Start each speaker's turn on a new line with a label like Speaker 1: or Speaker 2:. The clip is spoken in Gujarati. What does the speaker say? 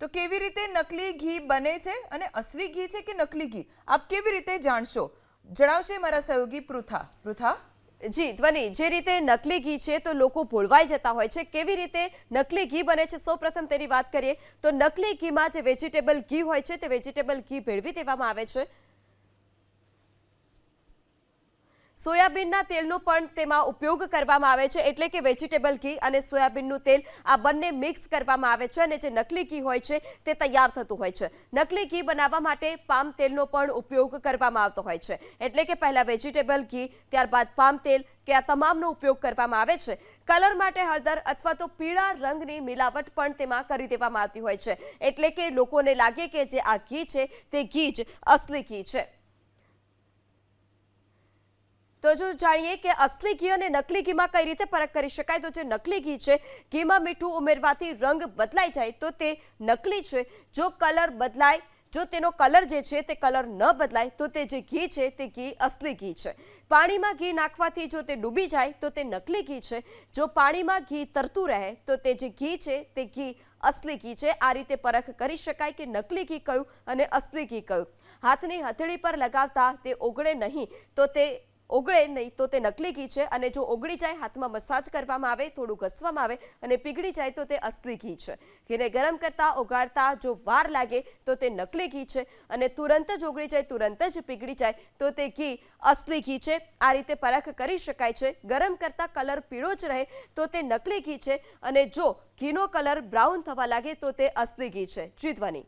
Speaker 1: તો કેવી રીતે નકલી ઘી બને છે અને અસલી ઘી છે કે નકલી ઘી આપ કેવી રીતે જાણશો? જણાવશે મારા સહયોગી પૃથા.
Speaker 2: જી ધ્વનિ, જે રીતે નકલી ઘી છે તો લોકો ભૂલવાઈ જતા હોય છે. કેવી રીતે નકલી ઘી બને છે, સૌપ્રથમ તેની વાત કરીએ તો નકલી ઘીમાં જે વેજીટેબલ ઘી હોય છે તે વેજીટેબલ ઘી ભેળવી દેવામાં આવે છે. સોયાબીનના તેલનો પણ તેમાં ઉપયોગ કરવામાં આવે છે, એટલે કે વેજીટેબલ ઘી અને સોયાબીનનું તેલ આ બંને મિક્સ કરવામાં આવે છે અને જે નકલી ઘી હોય છે તે તૈયાર થતું હોય છે. નકલી ઘી બનાવવા માટે પામ તેલનો પણ ઉપયોગ કરવામાં આવતો હોય છે, એટલે કે પહેલા વેજીટેબલ ઘી, ત્યારબાદ પામ તેલ કે આ તમામનો ઉપયોગ કરવામાં આવે છે. કલર માટે હળદર અથવા તો પીળા રંગની મિલાવટ પણ તેમાં કરી દેવામાં આવતી હોય છે, એટલે કે લોકોને લાગે કે જે આ ઘી છે તે ઘી જ અસલી ઘી છે. તો જો જાણીએ કે અસલી ઘી અને નકલી ઘીમાં કઈ રીતે ફરક કરી શકાય, તો જે નકલી ઘી છે, ઘીમાં મીઠું ઉમેરવાથી રંગ બદલાઈ જાય તો તે નકલી છે. જો કલર બદલાય, જો તેનો કલર જે છે તે કલર ન બદલાય તો તે જે ઘી છે તે ઘી અસલી ઘી છે. પાણીમાં ઘી નાખવાથી જો તે ડૂબી જાય તો તે નકલી ઘી છે. જો પાણીમાં ઘી તરતું રહે તો તે જે ઘી છે તે ઘી અસલી ઘી છે. આ રીતે પરખ કરી શકાય કે નકલી ઘી કયું અને અસલી ઘી કયું. હાથની હથેળી પર લગાવતા તે ઓગળે નહીં તો તે નકલી ઘી છે, અને જો ઓગળી જાય, હાથમાં મસાજ કરવામાં આવે, થોડું ઘસવામાં આવે અને પીગળી જાય તો તે અસલી ઘી છે. ઘીને ગરમ કરતા ઓગાળતા જો વાર લાગે તો તે નકલી ઘી છે, અને તુરંત જ ઓગળી જાય, તુરંત જ પીગળી જાય તો તે ઘી અસલી ઘી છે. આ રીતે પરખ કરી શકાય છે. ગરમ કરતા કલર પીળો જ રહે તો તે નકલી ઘી છે, અને જો ઘીનો કલર બ્રાઉન થવા લાગે તો તે અસલી ઘી છે. જી ધ્વનિ.